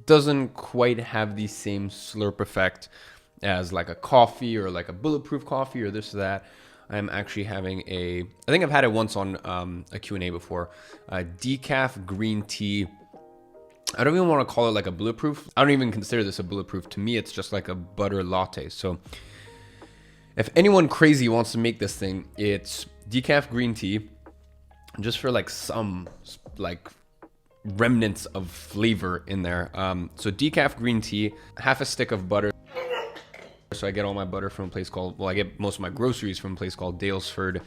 doesn't quite have the same slurp effect as like a coffee or like a bulletproof coffee or this or that. I'm actually having I think I've had it once on a Q&A before, decaf green tea. I don't even want to call it like a bulletproof. I don't even consider this a bulletproof. To me, it's just like a butter latte. So if anyone crazy wants to make this thing, it's decaf green tea, just for like some like remnants of flavor in there. So decaf green tea, half a stick of butter. So I get all my butter from a place called, I get most of my groceries from a place called Daylesford.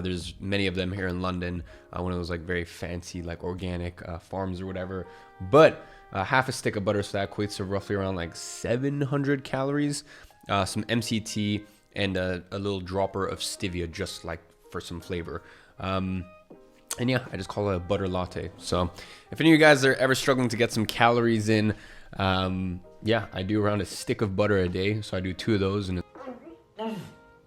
There's many of them here in London, one of those like very fancy like organic farms or whatever. But half a stick of butter, so that equates to roughly around like 700 calories, some MCT, and a little dropper of stevia, just like for some flavor. And yeah, I just call it a butter latte. So if any of you guys are ever struggling to get some calories in, yeah, I do around a stick of butter a day. So I do 2 of those, and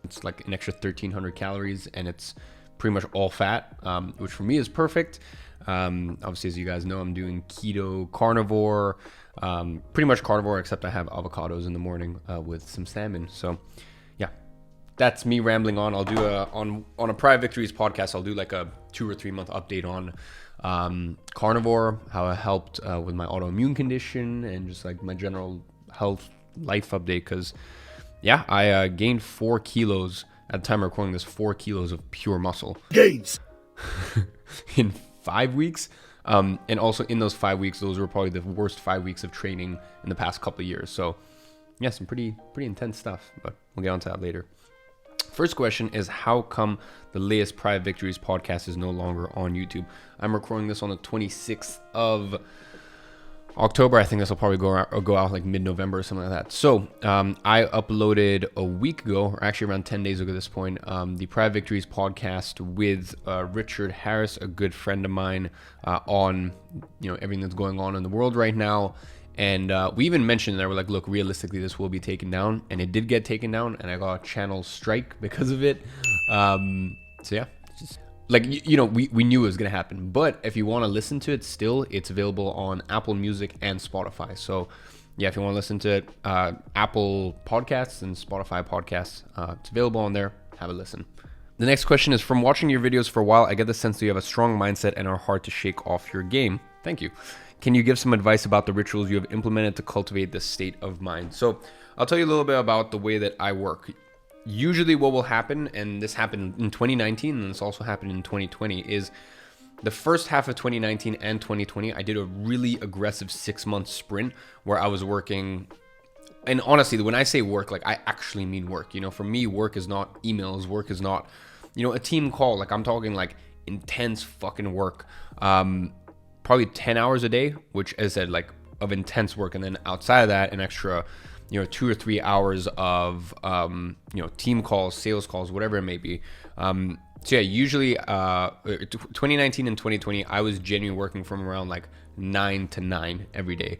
it's like an extra 1,300 calories, and it's pretty much all fat, which for me is perfect. Obviously, as you guys know, I'm doing keto carnivore, pretty much carnivore, except I have avocados in the morning with some salmon. So yeah, that's me rambling on. I'll do on a Private Victories podcast, I'll do like a 2 or 3 month update on carnivore, how it helped with my autoimmune condition, and just like my general health life update. Because yeah, I gained 4 kilos at the time of recording this, 4 kilos of pure muscle gains in 5 weeks. And also in those 5 weeks, those were probably the worst 5 weeks of training in the past couple of years. So yeah, some pretty intense stuff, but we'll get onto that later. First question is, how come the latest Private Victories podcast is no longer on YouTube? I'm recording this on the 26th of October. I think this will probably go out like mid-November or something like that. So I uploaded a week ago, or actually around 10 days ago at this point, the Private Victories podcast with Richard Harris, a good friend of mine, on everything that's going on in the world right now. And we even mentioned that we're like, look, realistically, this will be taken down, and it did get taken down, and I got a channel strike because of it. So yeah, just like we knew it was gonna happen. But if you want to listen to it, still, it's available on Apple Music and Spotify. So yeah, if you want to listen to it, Apple Podcasts and Spotify Podcasts, it's available on there. Have a listen. The next question is, from watching your videos for a while, I get the sense that you have a strong mindset and are hard to shake off your game. Thank you. Can you give some advice about the rituals you have implemented to cultivate this state of mind? So I'll tell you a little bit about the way that I work. Usually what will happen, and this happened in 2019 and this also happened in 2020, is the first half of 2019 and 2020, I did a really aggressive 6-month sprint where I was working. And honestly, when I say work, like I actually mean work. For me, work is not emails. Work is not, a team call. Like I'm talking like intense fucking work. Probably 10 hours a day, which as I said, like of intense work. And then outside of that, an extra, 2 or 3 hours of, team calls, sales calls, whatever it may be. So yeah, usually 2019 and 2020, I was genuinely working from around like 9 to 9 every day.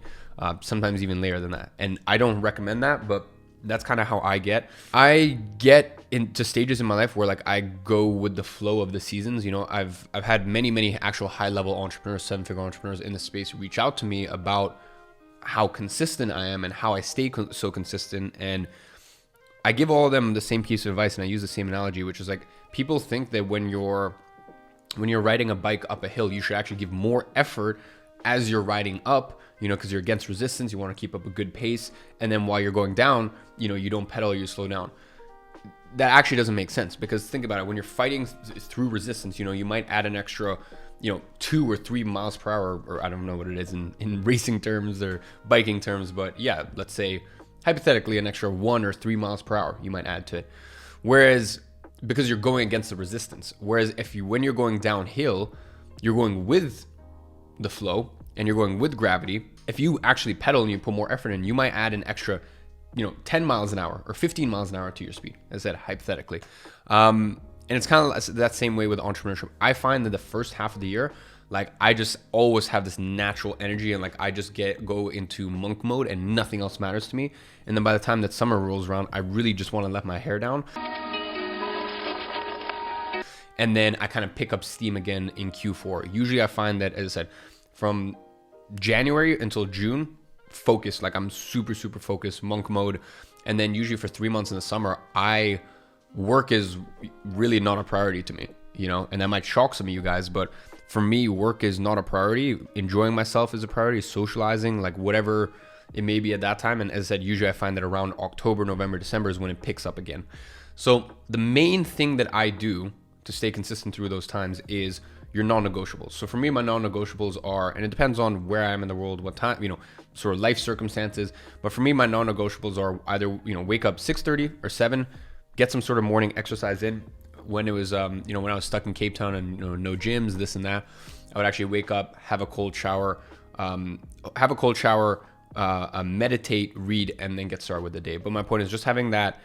Sometimes even later than that. And I don't recommend that, but that's kind of how I get. I get into stages in my life where like I go with the flow of the seasons. I've had many actual high level entrepreneurs, 7-figure entrepreneurs in the space reach out to me about how consistent I am and how I stay so consistent. And I give all of them the same piece of advice, and I use the same analogy, which is like, people think that when you're riding a bike up a hill, you should actually give more effort as you're riding up, because you're against resistance, you want to keep up a good pace. And then while you're going down, you don't pedal, you slow down. That actually doesn't make sense, because think about it, when you're fighting through resistance, you might add an extra, 2 or 3 miles per hour, or I don't know what it is in racing terms or biking terms, but yeah, let's say hypothetically an extra 1 or 3 miles per hour you might add to it. Whereas, because you're going against the resistance. Whereas when you're going downhill, you're going with the flow and you're going with gravity. If you actually pedal and you put more effort in, you might add an extra 10 miles an hour or 15 miles an hour to your speed, as I said, hypothetically. And it's kind of that same way with entrepreneurship. I find that the first half of the year, like I just always have this natural energy, and like I just go into monk mode and nothing else matters to me. And then by the time that summer rolls around, I really just want to let my hair down. And then I kind of pick up steam again in Q4. Usually I find that, as I said, from January until June, focused, like I'm super focused, monk mode. And then usually for 3 months in the summer, work is really not a priority to me, you know, and that might shock some of you guys, but for me, work is not a priority. Enjoying myself is a priority, socializing, like whatever it may be at that time. And as I said, usually I find that around October, November, December is when it picks up again. So the main thing that I do to stay consistent through those times is your non-negotiables. So for me, my non-negotiables are, and it depends on where I am in the world, what time, you know, sort of life circumstances. But for me, my non-negotiables are either, you know, wake up 6:30 or 7, get some sort of morning exercise in. When it was, you know, when I was stuck in Cape Town and, you know, no gyms, this and that, I would actually wake up, have a cold shower, meditate, read, and then get started with the day. But my point is just having that,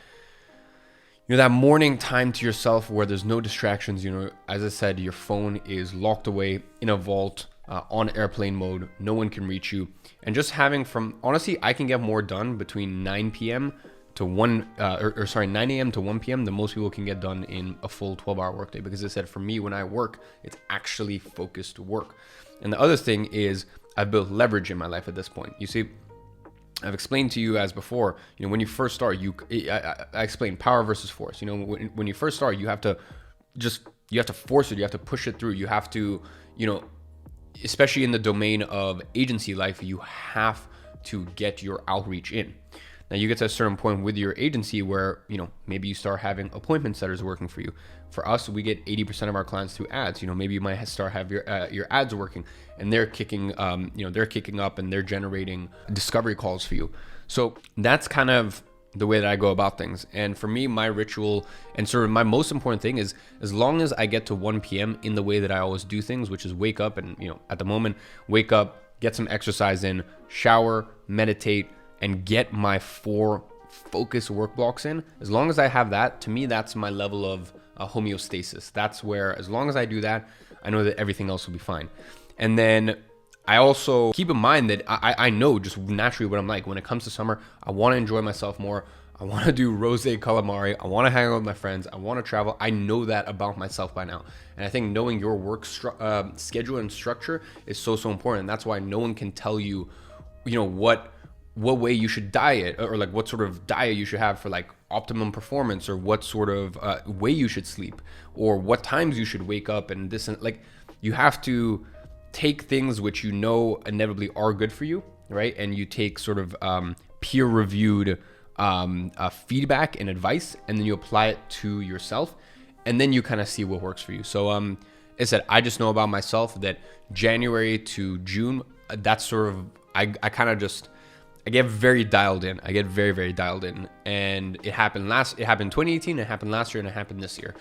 you know, that morning time to yourself where there's no distractions. You know, as I said, your phone is locked away in a vault, on airplane mode. No one can reach you. And just having honestly, I can get more done between 9 p.m. to 9 a.m. to 1 p.m. than most people can get done in a full 12-hour workday. Because as I said, for me, when I work, it's actually focused work. And the other thing is I've built leverage in my life at this point. You see, I've explained to you as before, you know, when you first start, I explained power versus force. You know, when you first start, you have to force it. You have to push it through. You have to, you know, especially in the domain of agency life, you have to get your outreach in. Now you get to a certain point with your agency where, you know, maybe you start having appointment setters working for you. For us, we get 80% of our clients through ads. You know, maybe you might have your ads working, and they're kicking up and they're generating discovery calls for you. So that's kind of the way that I go about things. And for me, my ritual and sort of my most important thing is, as long as I get to 1 p.m. in the way that I always do things, which is wake up and, you know, at the moment, wake up, get some exercise in, shower, meditate, and get my 4 focus work blocks in. As long as I have that, to me, that's my level of homeostasis. That's where, as long as I do that, I know that everything else will be fine. And then I also keep in mind that I know just naturally what I'm like. When it comes to summer, I want to enjoy myself more. I want to do rosé calamari. I want to hang out with my friends. I want to travel. I know that about myself by now. And I think knowing your work schedule and structure is so important. And that's why no one can tell you, you know, what way you should diet, or like what sort of diet you should have for like optimum performance, or what sort of way you should sleep, or what times you should wake up, and this, and like, you have to take things which you know inevitably are good for you, right? And you take sort of peer reviewed feedback and advice, and then you apply it to yourself, and then you kind of see what works for you. So as I said, I just know about myself that January to June, that's sort of, I get very dialed in. I get very, very dialed in. And it happened 2018, it happened last year, and it happened this year.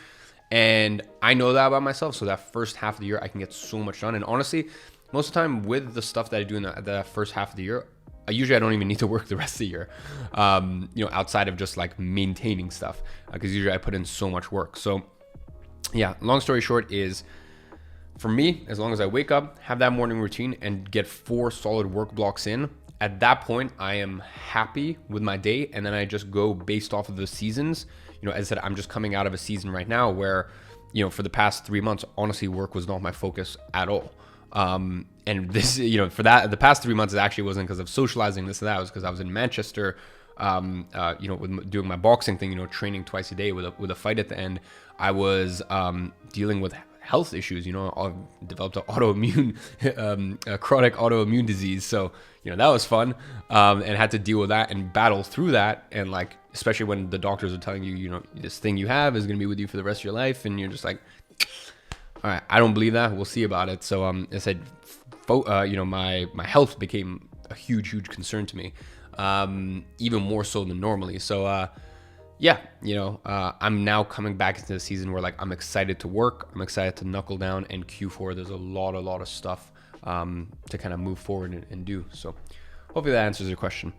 And I know that about myself. So that first half of the year, I can get so much done. And honestly, most of the time with the stuff that I do in the first half of the year, I don't even need to work the rest of the year, you know, outside of just like maintaining stuff, because usually I put in so much work. So yeah, long story short is, for me, as long as I wake up, have that morning routine, and get 4 solid work blocks in, at that point, I am happy with my day. And then I just go based off of the seasons. You know, as I said, I'm just coming out of a season right now where, you know, for the past 3 months, honestly, work was not my focus at all. And this, you know, for that, the past 3 months, it actually wasn't because of socializing, this and that. It was because I was in Manchester, you know, doing my boxing thing, you know, training twice a day with a fight at the end. I was dealing with health issues. You know, I developed a chronic autoimmune disease. So, you know, that was fun, and had to deal with that and battle through that. And like, especially when the doctors are telling you, you know, this thing you have is going to be with you for the rest of your life. And you're just like, all right, I don't believe that. We'll see about it. So, I said, you know, my health became a huge concern to me, even more so than normally. So, yeah, you know, I'm now coming back into the season where like I'm excited to work. I'm excited to knuckle down, and Q4, there's a lot of stuff to kind of move forward and do. So hopefully that answers your question.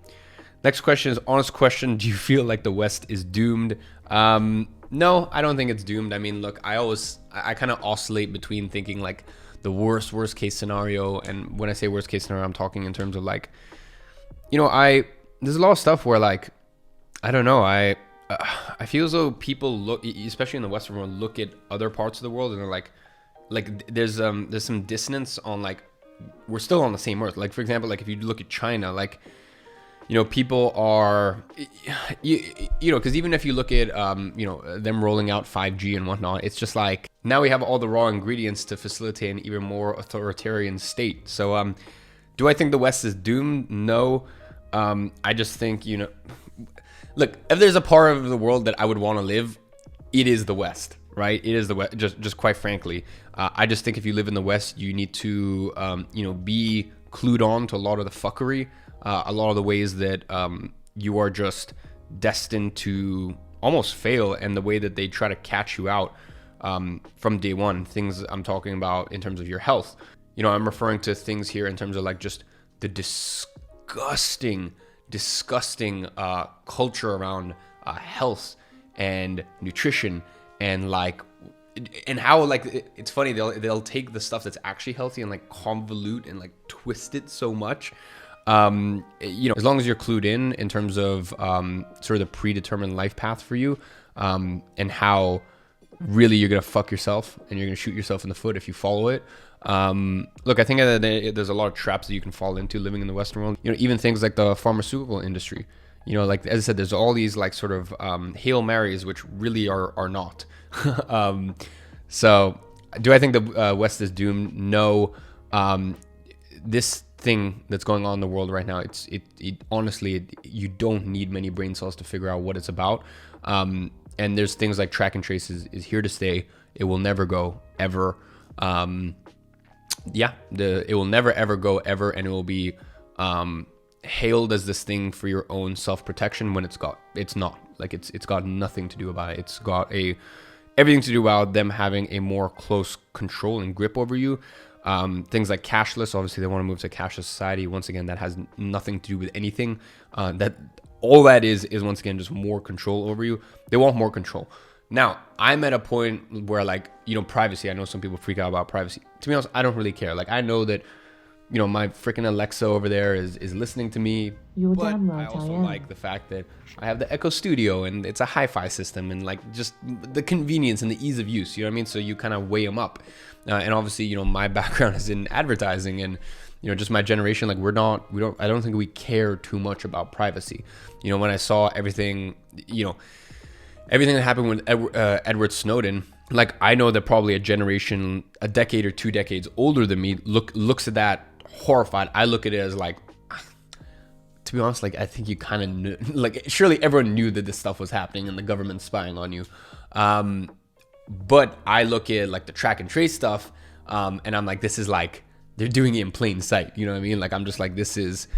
Next question is honest question. Do you feel like the West is doomed? No, I don't think it's doomed. I mean, look, I kind of oscillate between thinking like the worst case scenario. And when I say worst case scenario, I'm talking in terms of like, you know, there's a lot of stuff where like, I don't know, I feel as though people look, especially in the Western world, look at other parts of the world and they're like there's some dissonance on like, we're still on the same earth. Like, for example, like if you look at China, like people are, because even if you look at, them rolling out 5G and whatnot, it's just like now we have all the raw ingredients to facilitate an even more authoritarian state. So, do I think the West is doomed? No. I just think, look, if there's a part of the world that I would want to live, it is the West, right? It is the West, just quite frankly. I just think if you live in the West, you need to, be clued on to a lot of the fuckery, a lot of the ways that you are just destined to almost fail, and the way that they try to catch you out from day one. Things I'm talking about in terms of your health. I'm referring to things here in terms of like just the disgusting culture around health and nutrition, and how it's funny, they'll take the stuff that's actually healthy and like convolute and like twist it so much. As long as you're clued in terms of sort of the predetermined life path for you, and how really you're gonna fuck yourself and you're gonna shoot yourself in the foot if you follow it. Look, I think that there's a lot of traps that you can fall into living in the Western world. Even things like the pharmaceutical industry. Like as I said, there's all these like sort of Hail Marys, which really are not. So do I think the West is doomed? No. This thing that's going on in the world right now, it honestly, you don't need many brain cells to figure out what it's about. And there's things like track and trace is here to stay. It will never go ever. It will never ever go ever, and it will be hailed as this thing for your own self-protection when it's not. Like it's got nothing to do about it. It's got everything to do about them having a more close control and grip over you. Things like cashless, obviously they want to move to a cashless society. Once again, that has nothing to do with anything. That all that is once again just more control over you. They want more control. Now, I'm at a point where privacy, I know some people freak out about privacy. To be honest, I don't really care. Like, I know that, my freaking Alexa over there is listening to me. But I also like the fact that I have the Echo Studio and it's a hi-fi system, and like just the convenience and the ease of use, you know what I mean? So you kind of weigh them up. And obviously, my background is in advertising, and, just my generation, like I don't think we care too much about privacy. When I saw everything that happened with Edward Snowden, like I know that probably a decade or 2 decades older than me looks at that horrified. I look at it as like, to be honest, like I think you kind of knew, like surely everyone knew that this stuff was happening and the government's spying on you. But I look at like the track and trace stuff, and I'm like, this is like, they're doing it in plain sight. You know what I mean? Like, I'm just like, this is,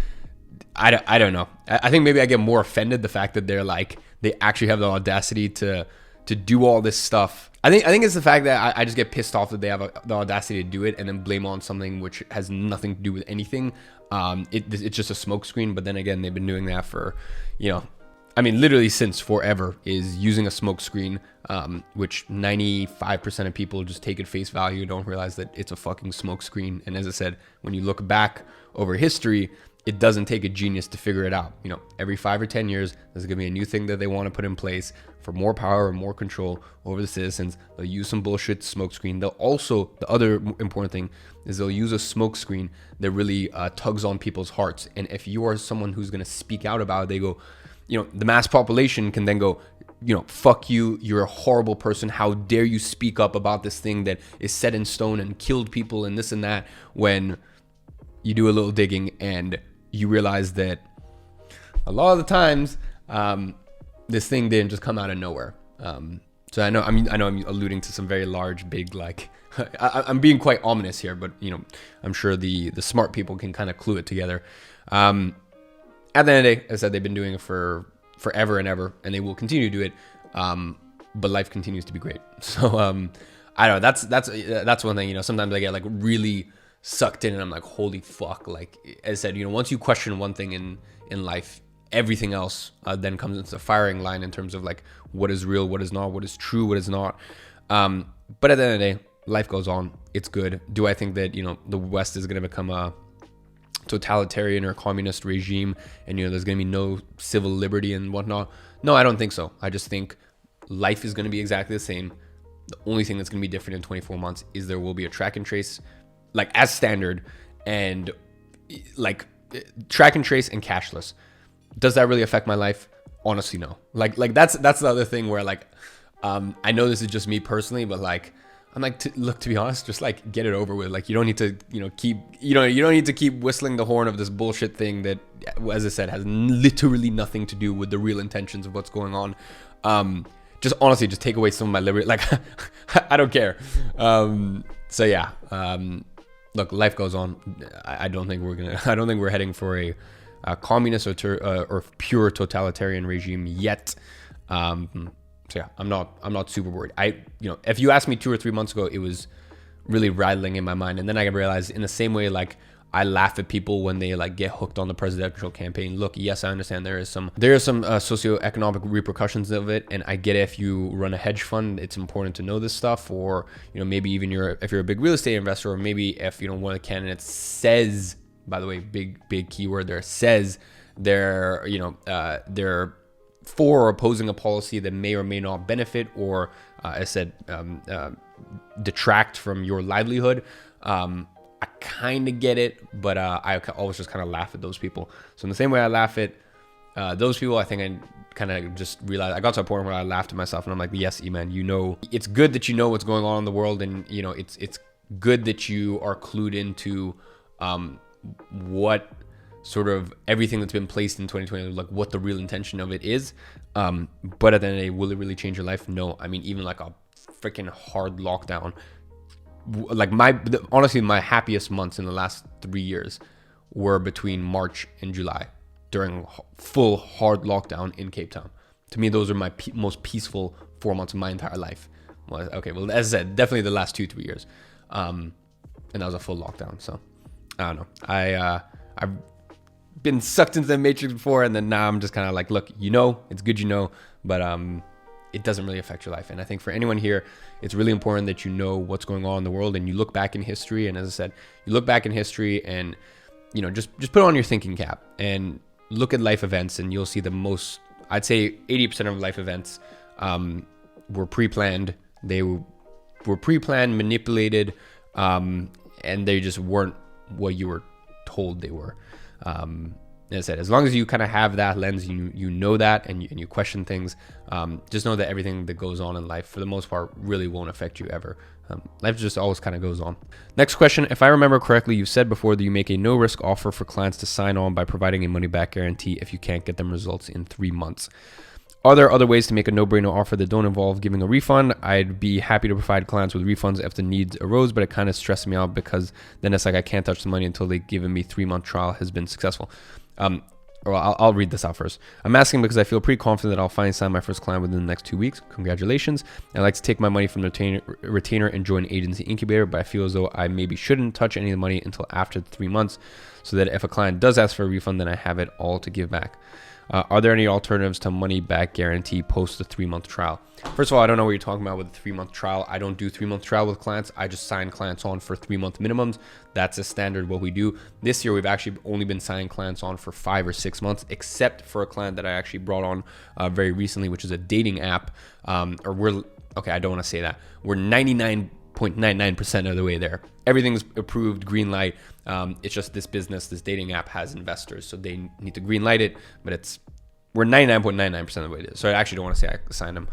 I don't know. I think maybe I get more offended the fact that they're like, they actually have the audacity to do all this stuff. I think it's the fact that I just get pissed off that they have the audacity to do it and then blame on something which has nothing to do with anything. It's just a smokescreen. But then again, they've been doing that for, literally since forever, is using a smokescreen, which 95% of people just take at face value, don't realize that it's a fucking smokescreen. And as I said, when you look back over history, it doesn't take a genius to figure it out. Every 5 or 10 years, there's gonna be a new thing that they want to put in place for more power and more control over the citizens. They'll use some bullshit smokescreen. They'll also, the other important thing is they'll use a smokescreen that really tugs on people's hearts. And if you are someone who's gonna speak out about it, they go, the mass population can then go, fuck you, you're a horrible person. How dare you speak up about this thing that is set in stone and killed people and this and that, when you do a little digging and you realize that a lot of the times, this thing didn't just come out of nowhere. So I know I'm alluding to some very large, big, like, I'm being quite ominous here, but I'm sure the smart people can kind of clue it together. At the end of the day, as I said, they've been doing it for forever and ever, and they will continue to do it. But life continues to be great. So I don't know. That's one thing. Sometimes I get like really sucked in and I'm like, holy fuck. Like as I said, once you question one thing in life, everything else then comes into the firing line in terms of like what is real, what is not, what is true, what is not. But at the end of the day, life goes on. It's good. Do I think that, the West is going to become a totalitarian or communist regime and, there's going to be no civil liberty and whatnot? No, I don't think so. I just think life is going to be exactly the same. The only thing that's going to be different in 24 months is there will be a track and trace, like as standard, and like track and trace and cashless. Does that really affect my life? Honestly, no. Like that's the other thing where like, I know this is just me personally, but like, I'm like, to be honest, just like get it over with. Like you don't need to, you don't need to keep whistling the horn of this bullshit thing that, as I said, has literally nothing to do with the real intentions of what's going on. Just honestly, just take away some of my liberty. Like, I don't care. So yeah, look, life goes on. I don't think we're heading for a communist or pure totalitarian regime yet. So yeah, I'm not super worried. If you asked me 2 or 3 months ago, it was really rattling in my mind. And then I realized, in the same way, like I laugh at people when they like get hooked on the presidential campaign. Look, yes, I understand there are some socioeconomic repercussions of it, and I get it. If you run a hedge fund, it's important to know this stuff, or maybe even if you're a big real estate investor, or maybe if one of the candidates says, by the way, big keyword there, says they're for or opposing a policy that may or may not benefit or, as I said, detract from your livelihood. I kind of get it, but I always just kind of laugh at those people. So in the same way I laugh at those people, I think I kind of just realized, I got to a point where I laughed at myself, and I'm like, yes, Iman, it's good that you know what's going on in the world, and it's good that you are clued into what sort of everything that's been placed in 2020, like what the real intention of it is. But at the end of the day, will it really change your life? No. I mean, even like a freaking hard lockdown, like honestly, my happiest months in the last 3 years were between March and July during full hard lockdown in Cape Town. To me, those are my most peaceful 4 months of my entire life. Well, as I said, definitely the last 2-3 years. And that was a full lockdown. So I don't know. I've been sucked into the matrix before, and then now I'm just kind of like, look, it's good, but it doesn't really affect your life. And I think for anyone here, it's really important that you know what's going on in the world, and you look back in history. And as I said, you look back in history, and just put on your thinking cap and look at life events, and you'll see I'd say 80% of life events were pre-planned. They were pre-planned, manipulated, and they just weren't what you were told they were. As I said, as long as you kind of have that lens, you know that, and you question things, just know that everything that goes on in life, for the most part, really won't affect you ever. Life just always kind of goes on. Next question. If I remember correctly, you said before that you make a no-risk offer for clients to sign on by providing a money-back guarantee if you can't get them results in 3 months. Are there other ways to make a no-brainer offer that don't involve giving a refund? I'd be happy to provide clients with refunds if the needs arose, but it kind of stresses me out because then it's like I can't touch the money until they've given me 3-month trial has been successful. I'll read this out first. I'm asking because I feel pretty confident that I'll finally sign my first client within the next 2 weeks. Congratulations. I'd like to take my money from the retainer and join agency incubator, but I feel as though I maybe shouldn't touch any of the money until after the 3 months, so that if a client does ask for a refund, then I have it all to give back. Are there any alternatives to money back guarantee post the 3-month trial? First of all, I don't know what you're talking about with the 3-month trial. I don't do 3-month trial with clients. I just sign clients on for 3-month minimums. That's a standard what we do. This year, we've actually only been signing clients on for 5 or 6 months, except for a client that I actually brought on very recently, which is a dating app. I don't want to say that. We're 99.99% of the way there. Everything's approved, green light. It's just this dating app has investors, so they need to green light it, but we're 99.99% of the way there. So I actually don't want to say I signed them.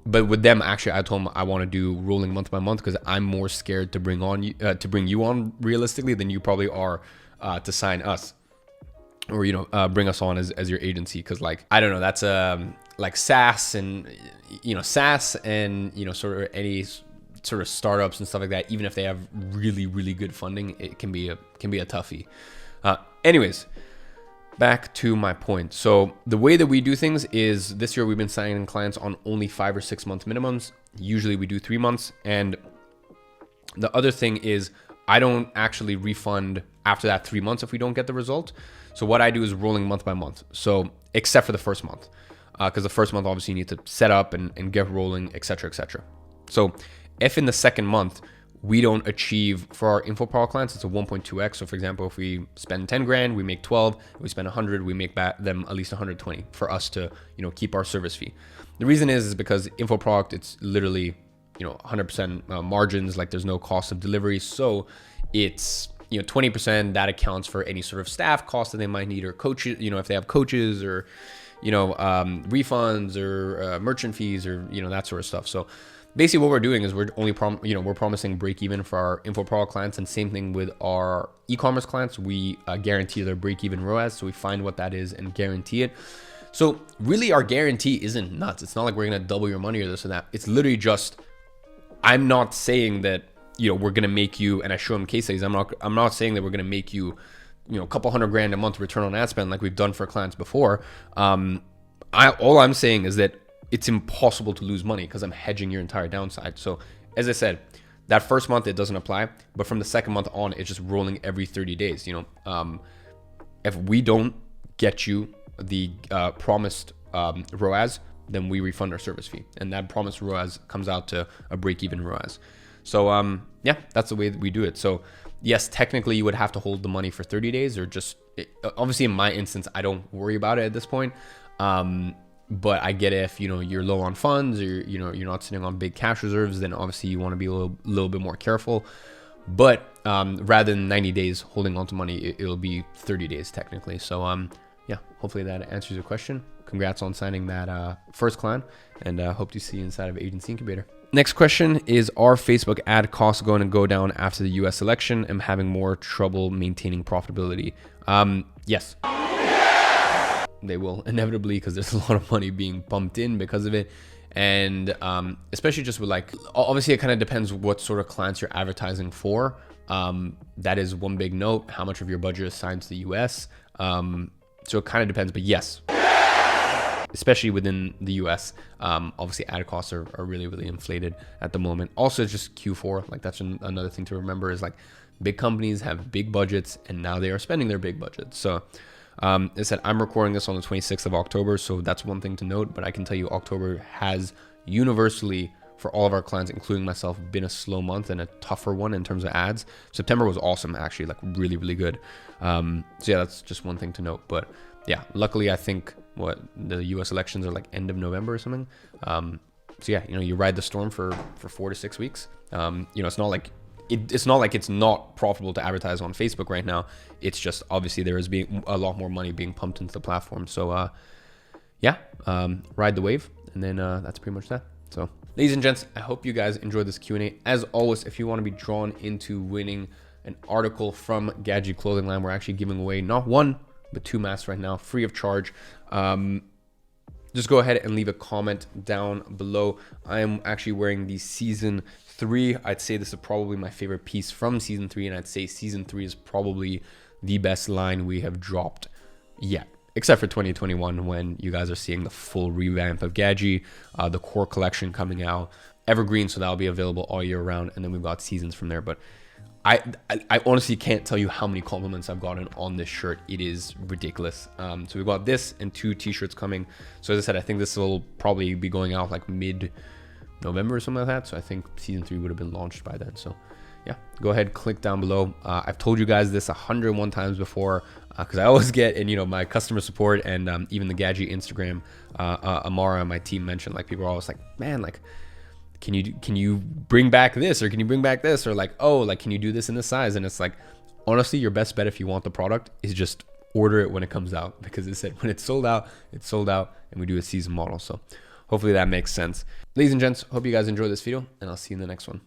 But with them, actually, I told them I want to do rolling month by month because I'm more scared to bring you on realistically than you probably are to sign us or bring us on as your agency. Because I don't know, that's like SaaS and sort of any sort of startups and stuff like that. Even if they have really, really good funding, it can be a toughie. Anyways. Back to my point. So the way that we do things is this year we've been signing clients on only 5 or 6 month minimums. Usually we do 3 months. And the other thing is I don't actually refund after that 3 months if we don't get the result. So what I do is rolling month by month. So except for the first month, because the first month obviously you need to set up and get rolling, etc., etc. So if in the second month we don't achieve, for our InfoPro clients, it's a 1.2x. So for example, if we spend 10 grand, we make 12. If we spend 100, we make back them at least 120 for us to, keep our service fee. The reason is because InfoProduct, it's literally, 100% margins, like there's no cost of delivery. So it's 20% that accounts for any sort of staff costs that they might need, or coaches, if they have coaches, or refunds, or merchant fees, or that sort of stuff. So basically what we're doing is we're only we're promising break even for our info product clients, and same thing with our e-commerce clients. We guarantee their break even ROAS, so we find what that is and guarantee it. So really our guarantee isn't nuts. It's not like we're gonna double your money or this or that. It's literally just, I'm not saying that we're gonna make you, and I show them case studies, I'm not saying that we're gonna make you a couple $100,000 a month return on ad spend like we've done for clients before. All I'm saying is that it's impossible to lose money because I'm hedging your entire downside. So as I said, that first month it doesn't apply, but from the second month on, it's just rolling every 30 days. If we don't get you the promised ROAS, then we refund our service fee, and that promised ROAS comes out to a break-even ROAS. So yeah, that's the way that we do it. So yes, technically you would have to hold the money for 30 days, or just obviously in my instance, I don't worry about it at this point. But I get it if you're low on funds, or you're not sitting on big cash reserves, then obviously you want to be a little bit more careful. But rather than 90 days holding on to money, it'll be 30 days technically. So yeah, hopefully that answers your question. Congrats on signing that first client, and hope to see you inside of Agency Incubator. Next question is, are Facebook ad costs going to go down after the US election? I'm having more trouble maintaining profitability. Yes. They will inevitably, because there's a lot of money being pumped in because of it. And especially just with obviously it kind of depends what sort of clients you're advertising for. That is one big note, how much of your budget is assigned to the US. So it kind of depends, but yes, especially within the US, obviously ad costs are really, really inflated at the moment. Also just Q4, that's another thing to remember, is big companies have big budgets, and now they are spending their big budgets. So as I said, I'm recording this on the 26th of October, so that's one thing to note, but I can tell you October has universally, for all of our clients, including myself, been a slow month and a tougher one in terms of ads. September was awesome, actually, really, really good. So yeah, that's just one thing to note. But yeah, luckily I think the US elections are end of November or something. So yeah, you ride the storm for 4 to 6 weeks. It's not like it's not profitable to advertise on Facebook right now. It's just obviously there is being a lot more money being pumped into the platform. So yeah, ride the wave, and then that's pretty much that. So ladies and gents, I hope you guys enjoyed this Q&A. As always, if you want to be drawn into winning an article from Gadzhi Clothing Line, we're actually giving away not one, but 2 masks right now, free of charge. Just go ahead and leave a comment down below. I am actually wearing the season 3. I'd say this is probably my favorite piece from season 3, and I'd say season 3 is probably the best line we have dropped yet, except for 2021, when you guys are seeing the full revamp of Gadzhi, the core collection coming out, evergreen, so that'll be available all year round, and then we've got seasons from there. But I honestly can't tell you how many compliments I've gotten on this shirt. It is ridiculous. So we've got this and 2 t-shirts coming. So as I said, I think this will probably be going out mid-November or something like that. So I think season 3 would have been launched by then. So yeah, go ahead, click down below. I've told you guys this 101 times before, because I always get in my customer support and even the Gadzhi Instagram, Amara and my team mentioned, people are always like, man, can you bring back this, or can you bring back this, or can you do this in this size? And it's honestly, your best bet if you want the product is just order it when it comes out, because it said when it's sold out, and we do a season model. So hopefully that makes sense. Ladies and gents, hope you guys enjoyed this video, and I'll see you in the next one.